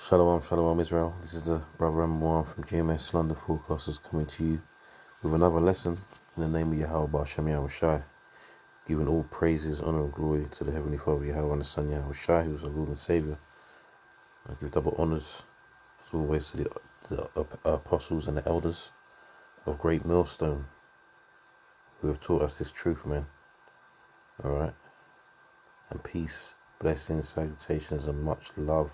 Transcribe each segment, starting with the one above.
Shalom, Shalom Israel. This is the brother M1 from GMS London Forecasters coming to you with another lesson in the name of Yahweh Ba'Shem Yahweh Shai, giving all praises, honor and glory to the Heavenly Father Yahweh and the Son Yahweh Shai, who is our Lord and Saviour. I give double honors, as always, to the apostles and the elders of Great Millstone, who have taught us this truth, man. Alright? And peace, blessings, salutations, and much love.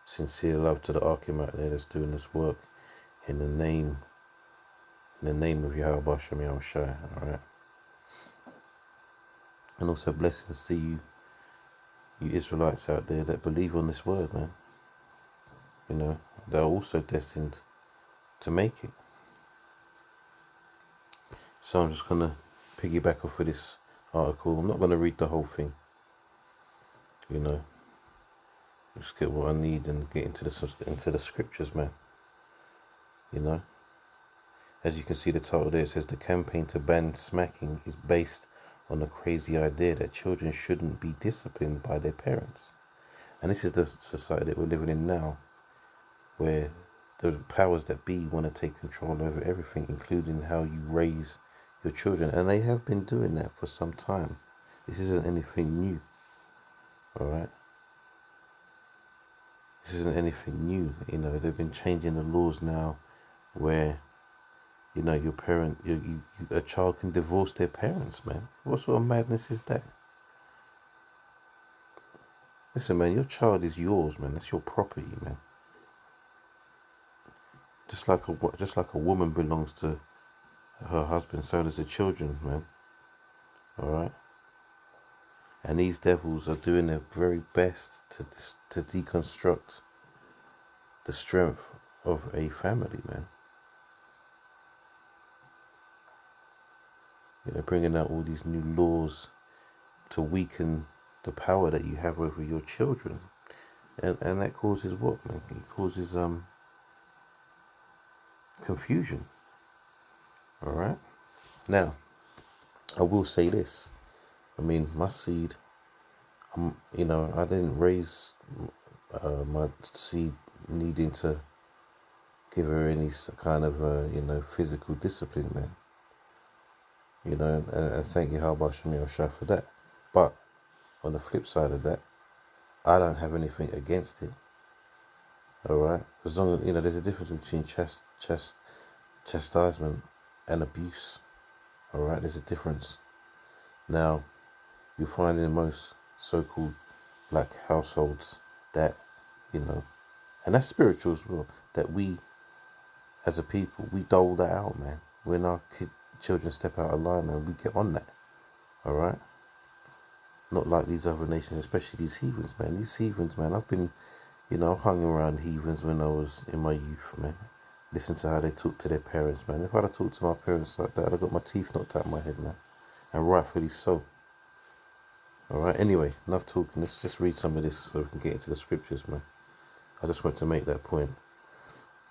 Sincere love to the Archim out there that's doing this work in the name of Yahweh Ba'Shem Yahweh Shai, alright? And also blessings to you Israelites out there that believe on this word, man. You know, they're also destined to make it. So I'm just going to piggyback off of this article. I'm not going to read the whole thing, you know. Just get what I need and get into the scriptures, man. You know. As you can see the title there, it says the campaign to ban smacking is based on the crazy idea that children shouldn't be disciplined by their parents. And this is the society that we're living in now, where the powers that be want to take control over everything, including how you raise your children. And they have been doing that for some time. This isn't anything new, alright? This isn't anything new, you know. They've been changing the laws now where, you know, your parent, a child can divorce their parents, man. What sort of madness is that? Listen, man, your child is yours, man. That's your property, man. Just like a woman belongs to her husband, so does the children, man. All right. And these devils are doing their very best to deconstruct the strength of a family, man. You know, bringing out all these new laws to weaken the power that you have over your children. And that causes what, man? It causes confusion. All right. Now, I will say this. I mean, my seed. You know, I didn't raise my seed needing to give her any kind of you know, physical discipline, man. You know, and thank you, Ba'Shem Shai, for that. But on the flip side of that, I don't have anything against it. All right, as long as, you know, there's a difference between chastisement and abuse. All right, there's a difference. Now, you find in most so-called black households that, you know, and that's spiritual as well, that we, as a people, we dole that out, man. When our children step out of line, man, we get on that. All right. Not like these other nations, especially these heathens, man. These heathens, man, I've been, you know, hung around heathens when I was in my youth, man. Listen to how they talk to their parents, man. If I'd have talked to my parents like that, I'd have got my teeth knocked out of my head, man. And rightfully so. Alright, anyway, enough talking. Let's just read some of this so we can get into the scriptures, man. I just want to make that point.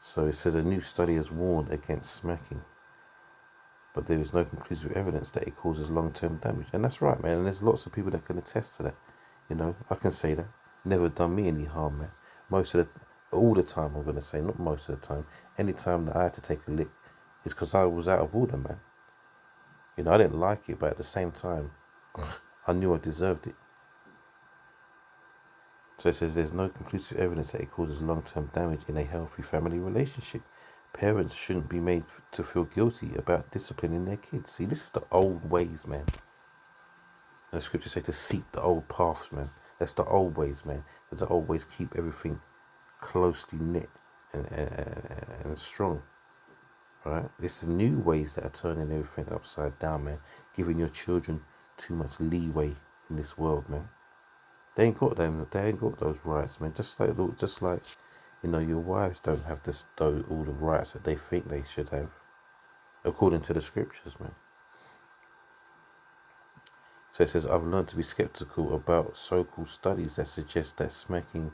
So it says a new study has warned against smacking, but there is no conclusive evidence that it causes long-term damage. And that's right, man. And there's lots of people that can attest to that. You know, I can say that. Never done me any harm, man. All the time, I'm going to say, not most of the time. Any time that I had to take a lick, it's because I was out of order, man. You know, I didn't like it, but at the same time, I knew I deserved it. So it says there's no conclusive evidence that it causes long-term damage in a healthy family relationship. Parents shouldn't be made to feel guilty about disciplining their kids. See, this is the old ways, man. And the scriptures say to seek the old paths, man. That's the old ways, man. Because the old ways keep everything closely knit and strong. Right? This is new ways that are turning everything upside down, man. Giving your children too much leeway in this world, man. They ain't got those rights, man. Just like you know, your wives don't have all the rights that they think they should have, according to the scriptures, man. So it says, I've learned to be skeptical about so-called studies that suggest that smacking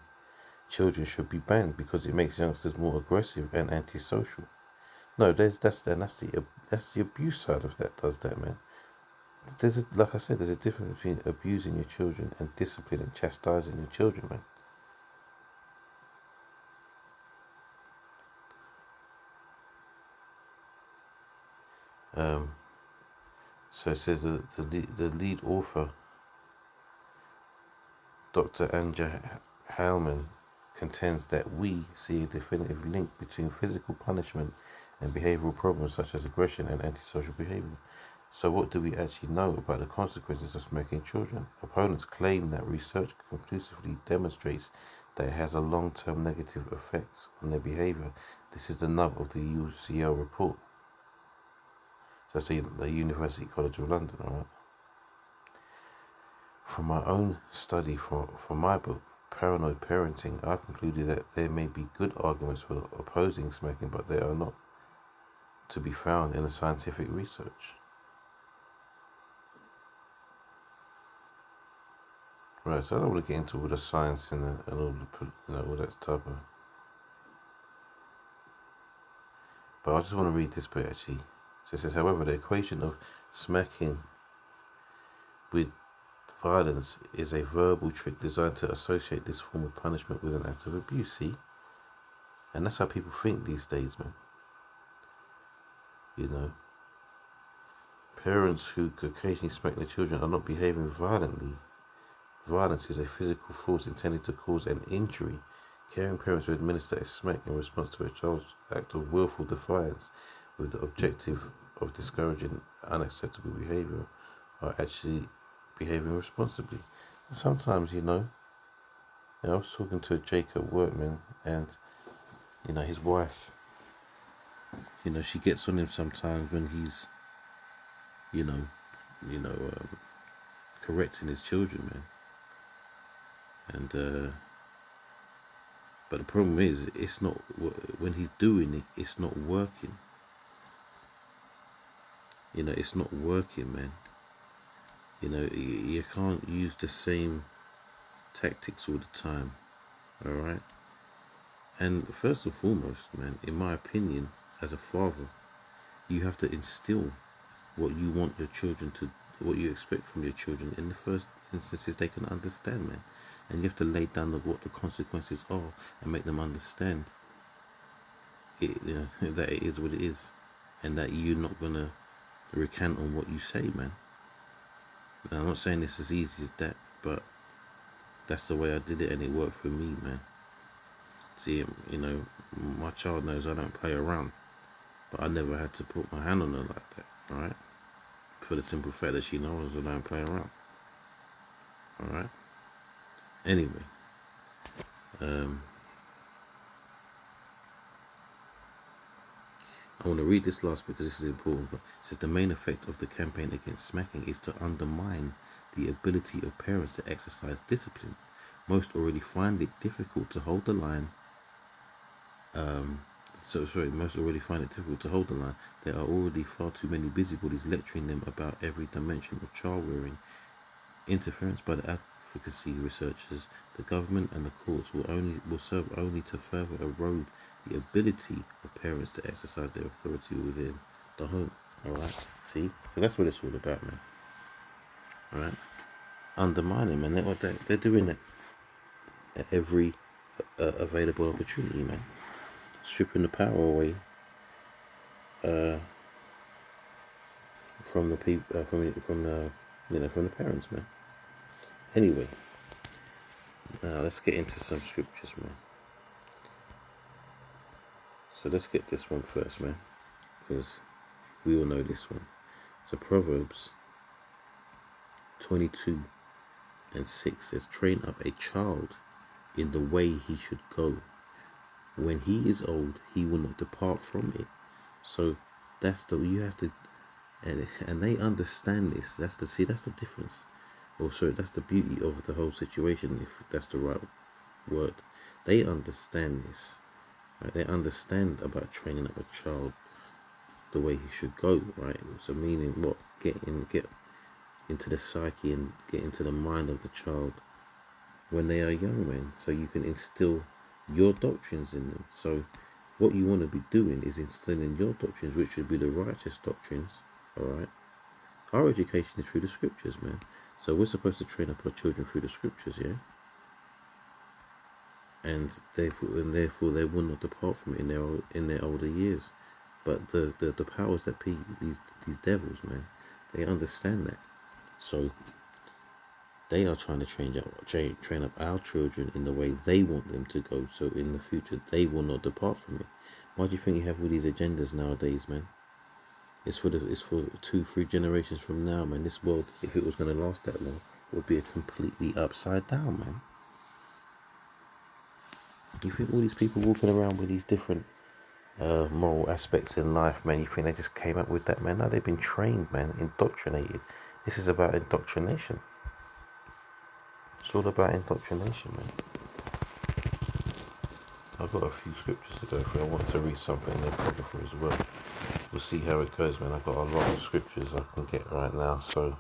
children should be banned because it makes youngsters more aggressive and antisocial. No, that's the abuse side of that does that, man. Like I said, there's a difference between abusing your children and disciplining, chastising your children, man. So it says that the lead author, Dr. Anja Hellman, contends that we see a definitive link between physical punishment and behavioral problems such as aggression and antisocial behavior. So what do we actually know about the consequences of smacking children? Opponents claim that research conclusively demonstrates that it has a long-term negative effects on their behavior. This is the nub of the UCL report. So that's the University College of London, alright? From my own study for my book, Paranoid Parenting, I concluded that there may be good arguments for opposing smacking, but they are not to be found in the scientific research. Right, so I don't want to get into all the science and all the, all that type of. But I just want to read this bit actually. So it says, however, the equation of smacking with violence is a verbal trick designed to associate this form of punishment with an act of abuse. See, and that's how people think these days, man. You know, parents who occasionally smack their children are not behaving violently. Violence is a physical force intended to cause an injury. Caring parents who administer a smack in response to a child's act of willful defiance with the objective of discouraging unacceptable behavior are actually behaving responsibly. And sometimes, I was talking to Jake at work, man, and, his wife, she gets on him sometimes when he's, correcting his children, man. And, but the problem is, it's not, when he's doing it, it's not working. It's not working, man. You can't use the same tactics all the time, alright? And first and foremost, man, in my opinion, as a father, you have to instill what you want your children to, what you expect from your children in the first instances they can understand, man. And you have to lay down what the consequences are and make them understand it, that it is what it is, and that you're not gonna recant on what you say, man. Now, I'm not saying it's as easy as that, but that's the way I did it, and it worked for me, man. See, my child knows I don't play around, but I never had to put my hand on her like that, alright? For the simple fact that she knows I don't play around, alright? Anyway, I want to read this last because this is important. But it says the main effect of the campaign against smacking is to undermine the ability of parents to exercise discipline. Most already find it difficult to hold the line. Most already find it difficult to hold the line. There are already far too many busybodies lecturing them about every dimension of child rearing. Interference by the advocacy researchers, the government and the courts will serve only to further erode the ability of parents to exercise their authority within the home. Alright, see? So that's what it's all about, man. Alright? Undermining, man. They're doing it at every available opportunity, man. Stripping the power away from the people, from the parents, man. Anyway, now let's get into some scriptures, man. So let's get this one first, man, because we all know this one. So Proverbs 22:6 says, train up a child in the way he should go. When he is old, he will not depart from it. So you have to, and they understand this. That's the difference. Also, that's the beauty of the whole situation, if that's the right word. They understand this. Right? They understand about training up a child the way he should go, right? So meaning what? Get into the psyche and get into the mind of the child when they are young men, so you can instill your doctrines in them. So what you want to be doing is instilling your doctrines, which would be the righteous doctrines, alright? Our education is through the scriptures, man. So we're supposed to train up our children through the scriptures, yeah? And therefore they will not depart from it in their older years. But the powers that be, these devils, man, they understand that. So they are trying to train up our children in the way they want them to go. So in the future, they will not depart from it. Why do you think you have all these agendas nowadays, man? It's for 2-3 generations from now, man. This world, if it was going to last that long, would be a completely upside down, man. You think all these people walking around with these different moral aspects in life, man, you think they just came up with that, man? No, they've been trained, man, indoctrinated. This is about indoctrination. It's all about indoctrination, man. I've got a few scriptures to go through. I want to read something in the Apocrypha as well. We'll see how it goes, man. I've got a lot of scriptures I can get right now, so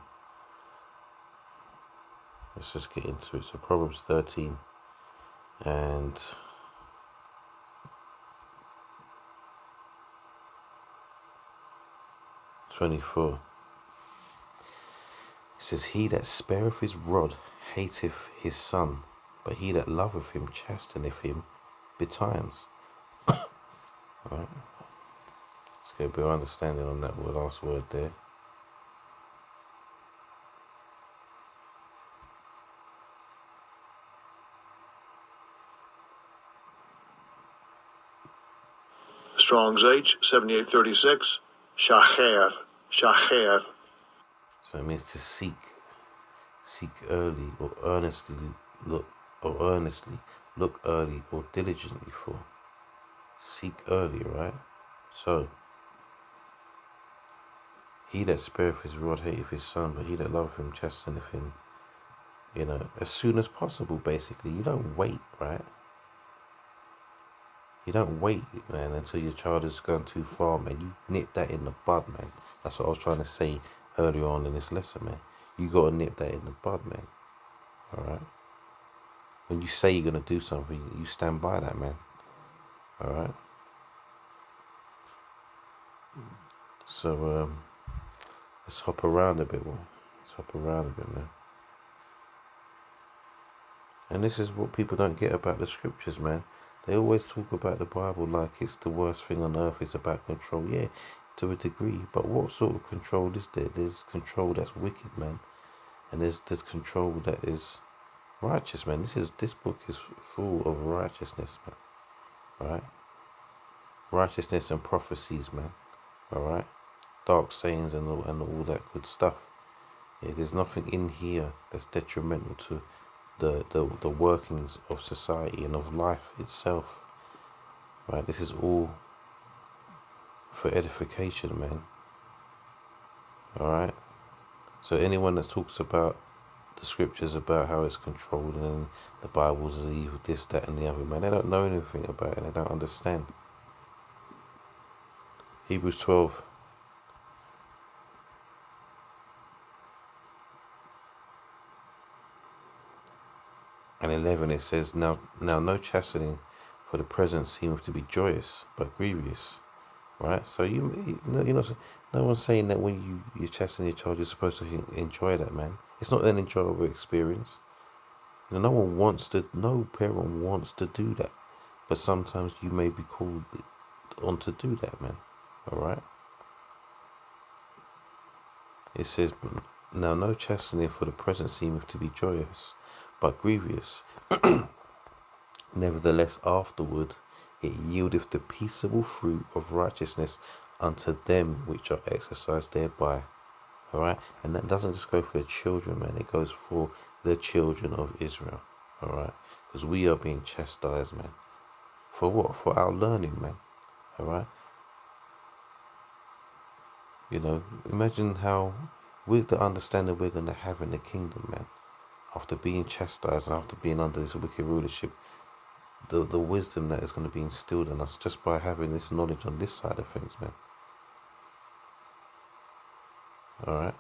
let's just get into it. So Proverbs 13 and 24. It says, he that spareth his rod hateth his son, but he that loveth him chasteneth him betimes. Alright. Let's get a bit of understanding on that last word there. Strong's H, 7836. Shacher. Shacher. So it means to seek early, or earnestly look, early, or diligently for. Seek early, right? So, he that spareth his rod hateth his son, but he that loveth him chasteneth him, as soon as possible, basically. You don't wait, right? You don't wait, man, until your child has gone too far, man. You nip that in the bud, man. That's what I was trying to say earlier on in this lesson, man. You got to nip that in the bud, man. Alright? When you say you're going to do something, you stand by that, man. Alright? So, let's hop around a bit, man. Man. And this is what people don't get about the scriptures, man. They always talk about the Bible like it's the worst thing on earth. It's about control. Yeah, to a degree. But what sort of control is there? There's control that's wicked, man. And there's control that is righteous, man. This book is full of righteousness, man. Alright? Righteousness and prophecies, man. Alright? Dark sayings and all that good stuff. Yeah, there's nothing in here that's detrimental to the workings of society and of life itself. Right? This is all for edification, man. Alright? So anyone that talks about the scriptures about how it's controlled and the Bible's evil, this, that and the other, man, they don't know anything about it. They don't understand. Hebrews 12 and 11, it says, now no chastening for the present seemeth to be joyous, but grievous. Right? So no one's saying that when you're chastening your child, you're supposed to enjoy that, man. It's not an enjoyable experience. No parent wants to do that. But sometimes you may be called on to do that, man. Alright? It says, now no chastening for the present seemeth to be joyous, but grievous. Nevertheless, afterward it yieldeth the peaceable fruit of righteousness unto them which are exercised thereby. Alright? And that doesn't just go for the children, man. It goes for the children of Israel. Alright? Because we are being chastised, man. For what? For our learning, man. Alright? Imagine how, with the understanding we're going to have in the kingdom, man. After being chastised and after being under this wicked rulership, the wisdom that is going to be instilled in us just by having this knowledge on this side of things, man. Alright?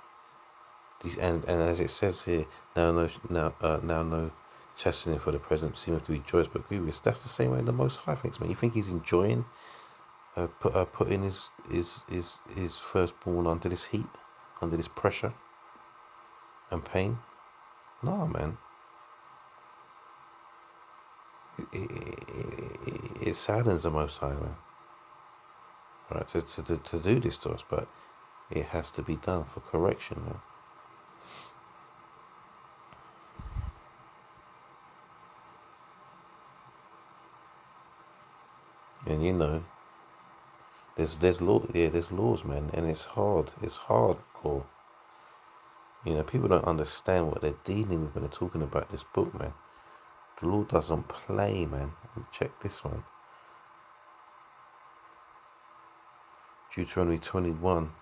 And as it says here, now no chastening for the present seems to be joyous but grievous. That's the same way the Most High thinks, man. You think he's enjoying putting his firstborn under this heat, under this pressure and pain? No, man. It saddens the Most High, man. right, to do this to us, but it has to be done for correction, man. And you know, there's laws, man, and it's hardcore. You know, people don't understand what they're dealing with when they're talking about this book, man. The law doesn't play, man. Check this one. Deuteronomy 21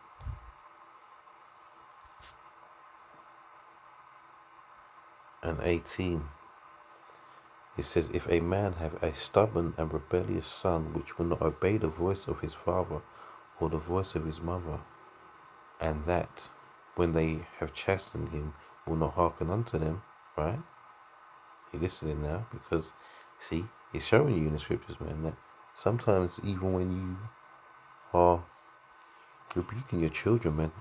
and 18. It says, if a man have a stubborn and rebellious son which will not obey the voice of his father or the voice of his mother, and that when they have chastened him will not hearken unto them, right? You're listening now, because see, it's showing you in the scriptures, man, that sometimes even when you are rebuking your children, man,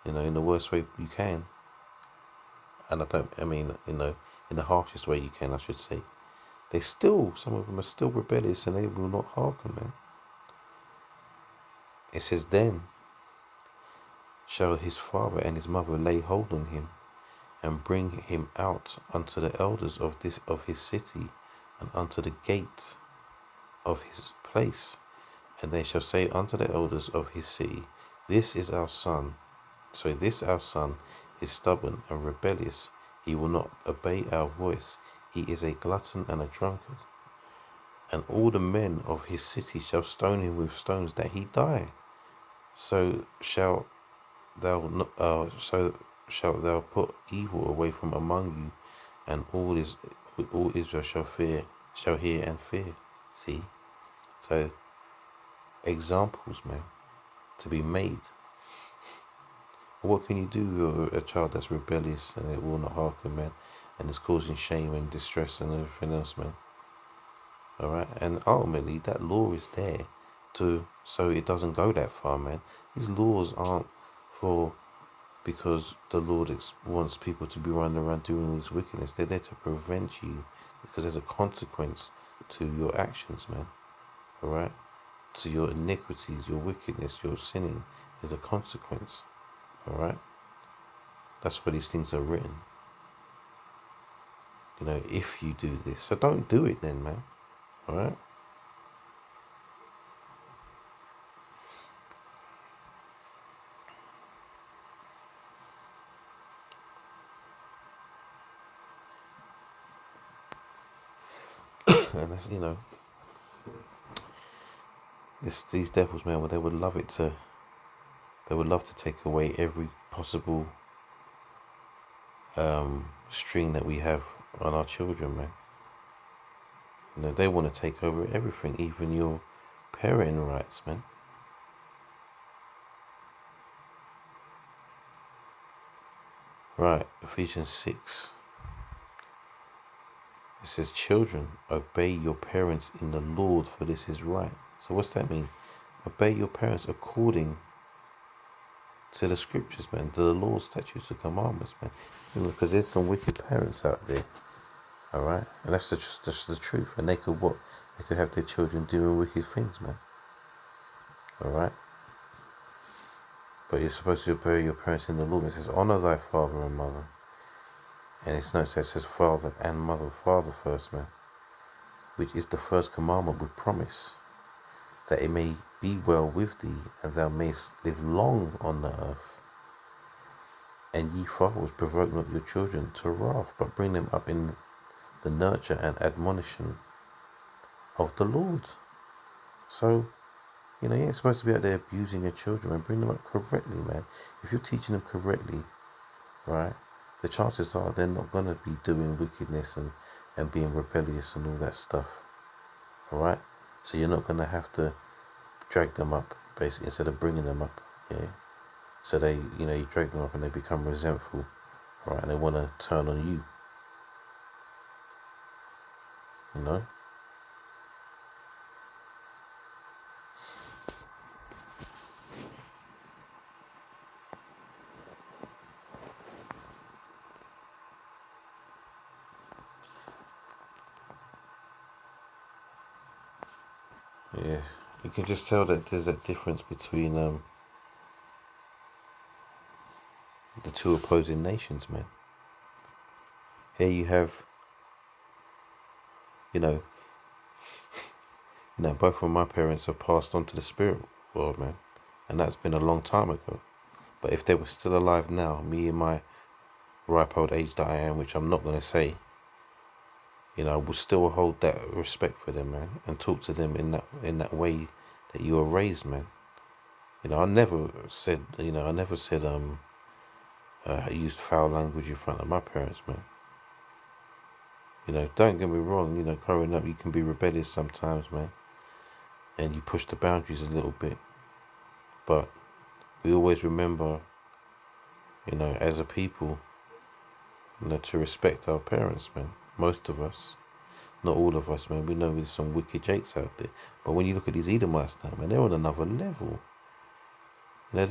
you know, in the worst way you can, and I mean, you know, in the harshest way you can, I should say, some of them are still rebellious and they will not hearken, man. It says, then shall his father and his mother lay hold on him and bring him out unto the elders of his city and unto the gate of his place, and they shall say unto the elders of his city, this our son is stubborn and rebellious, he will not obey our voice, he is a glutton and a drunkard, and all the men of his city shall stone him with stones that he die. So shalt thou put evil away from among you, and all Israel shall hear and fear. See, so examples, man, to be made. What can you do with a child that's rebellious and it will not hearken, man, and is causing shame and distress and everything else, man? All right, and ultimately that law is there so it doesn't go that far, man. These laws aren't for because the Lord wants people to be running around doing all this wickedness. They're there to prevent you, because there's a consequence to your actions, man. All right, to your iniquities, your wickedness, your sinning. There's a consequence. All right, that's why these things are written. You know, if you do this, so don't do it then, man. All right. And that's, you know, these devils, man. Well, they would love to take away every possible string that we have on our children, man. You know, they want to take over everything, even your parenting rights, man. Right, Ephesians 6. It says, children, obey your parents in the Lord, for this is right. So what's that mean? Obey your parents according to the scriptures, man, to the laws, statutes, and commandments, man. Because there's some wicked parents out there, all right? And that's just the truth. And they could what? They could have their children doing wicked things, man. All right? But you're supposed to obey your parents in the Lord. It says, honor thy father and mother. And it's notes that says father and mother. Father first, man. Which is the first commandment with promise, that it may be well with thee, and thou mayest live long on the earth. And ye fathers, provoke not your children to wrath, but bring them up in the nurture and admonition of the Lord. So, you know, you ain't supposed to be out there abusing your children, and bring them up correctly, man. If you're teaching them correctly, right, the chances are they're not going to be doing wickedness and being rebellious and all that stuff. All right? So you're not going to have to drag them up, basically, instead of bringing them up, yeah? So they, you know, you drag them up and they become resentful, right? And they want to turn on you, you know? Yeah, You can just tell that there's that difference between the two opposing nations, man. Here you have, you know, both of my parents have passed on to the spirit world, man, and that's been a long time ago. But if they were still alive now, me in my ripe old age that I am, which I'm not gonna say, I would still hold that respect for them, man, and talk to them in that way that you were raised, man. I never said, I used foul language in front of my parents, man. Don't get me wrong, growing up you can be rebellious sometimes, man, and you push the boundaries a little bit. But we always remember, as a people, to respect our parents, man. Most of us, not all of us, man. We know there's some wicked jakes out there. But when you look at these Edomites now, man, they're on another level. They're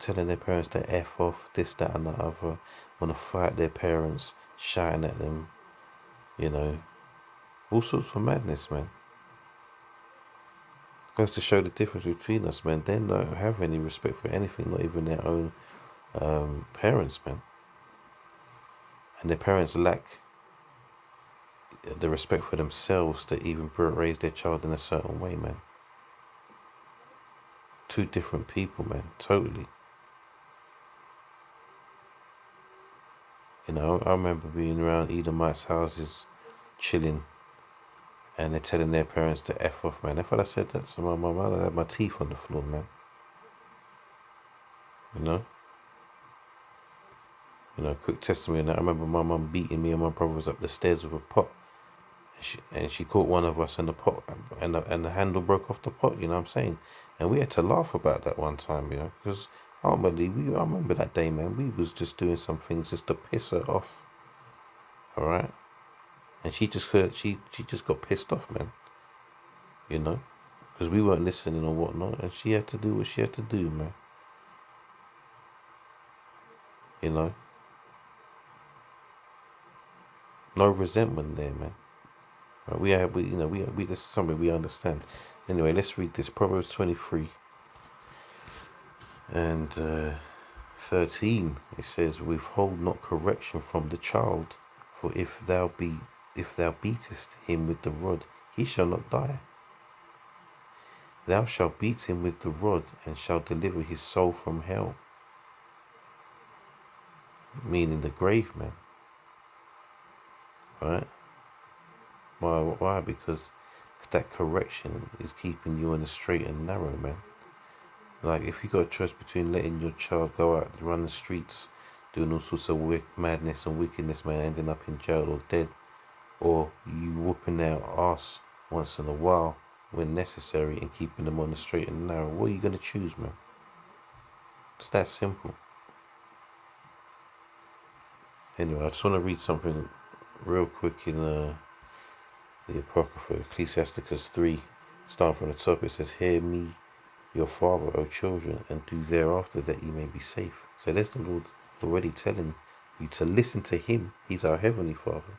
telling their parents to F off, this, that, and the other, want to fight their parents, shouting at them, all sorts of madness, man. Goes to show the difference between us, man. They don't have any respect for anything, not even their own parents, man. And their parents lack the respect for themselves to even raise their child in a certain way, man. Two different people, man, totally. I remember being around Edomites' houses, chilling, and they're telling their parents to F off, man. If I'd have said that to my mum, I'd have had my teeth on the floor, man. Quick testimony on that. I remember my mum beating me and my brothers up the stairs with a pot. And she caught one of us in the pot, and the handle broke off the pot, you know what I'm saying? And we had to laugh about that one time, because ultimately, I remember that day, man, we was just doing some things just to piss her off, all right? And she just got pissed off, man, because we weren't listening or whatnot, and she had to do what she had to do, man, No resentment there, man. Right, we this is something we understand. Anyway, let's read this. Proverbs 23 and 13. It says, "Withhold not correction from the child, for if thou beatest him with the rod, he shall not die. Thou shalt beat him with the rod, and shalt deliver his soul from hell." Meaning the grave, man. Right? Why? Because that correction is keeping you on the straight and narrow, man. Like, if you got a choice between letting your child go out, run the streets, doing all sorts of madness and wickedness, man, ending up in jail or dead, or you whooping their ass once in a while when necessary and keeping them on the straight and narrow, what are you going to choose, man? It's that simple. Anyway, I just want to read something real quick in the Apocrypha, Ecclesiasticus 3, starting from the top. It says, "Hear me, your father, O children, and do thereafter that ye may be safe." So there's the Lord already telling you to listen to him. He's our heavenly Father,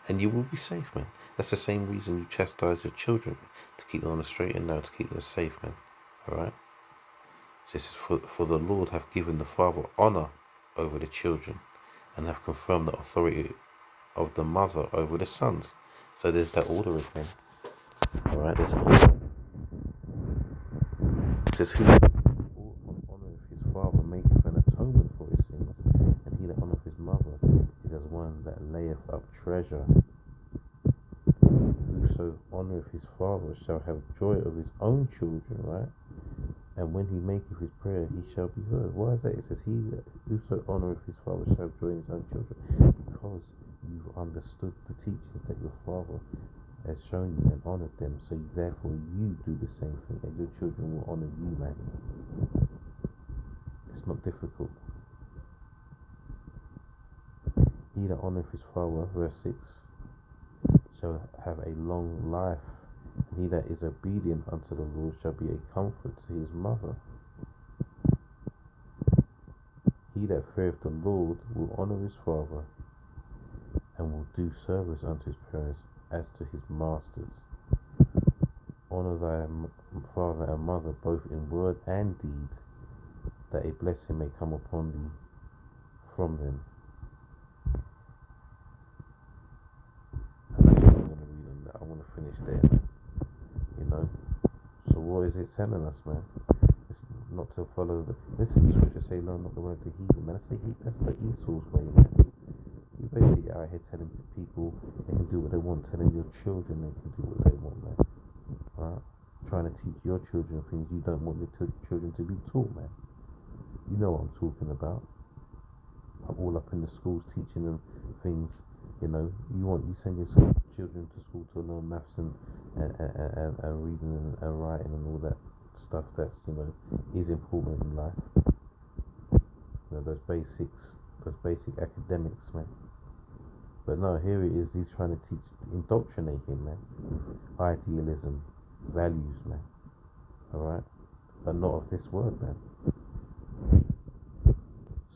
and you will be safe, man. That's the same reason you chastise your children, to keep them on the straight and narrow, to keep them safe, man. Alright? So it says, for the Lord hath given the father honor over the children, and have confirmed the authority of the mother over the sons. So there's that order again. Alright, there's an order. It says, "Who honoureth his father maketh an atonement for his sins, and he that honoureth his mother is as one that layeth up treasure. Whoso honoureth his father shall have joy of his own children," right? "And when he maketh his prayer, he shall be heard." Why is that? It says, "Whoso honoureth his father shall have joy in his own children," because you've understood the teachings that your father has shown you and honoured them, so therefore you do the same thing, and your children will honour you, man. It's not difficult. "He that honoureth his father," verse 6, "shall have a long life, and he that is obedient unto the Lord shall be a comfort to his mother. He that feareth the Lord will honour his father, and will do service unto his parents as to his masters." honor thy father and mother both in word and deed, that a blessing may come upon thee from them. And that's what I'm going to read on that. I want to finish there, man. You know? So what is it telling us, man? It's not to follow the... Listen, the scripture say, no, not the way of the heathen, man. That's the Esau's way, man. You basically out here telling people they can do what they want, telling your children they can do what they want, man. Right? Trying to teach your children things you don't want your children to be taught, man. You know what I'm talking about. I'm all up in the schools teaching them things. You know, you send your children to school to learn maths and reading and writing and all that stuff that's, you know, is important in life. You know, those basic academics, man. But no, here it is, he's trying to indoctrinate him, man. Idealism, values, man. Alright? But not of this world, man.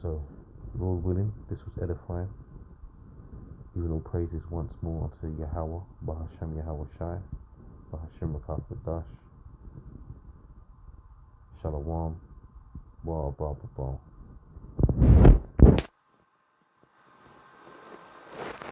So, Lord willing, this was edifying. Giving all praises once more unto Yahweh, Bahashem Yahweh Shai, Bahashem Rakafadash, Shalom, Wa Ba Ba Ba.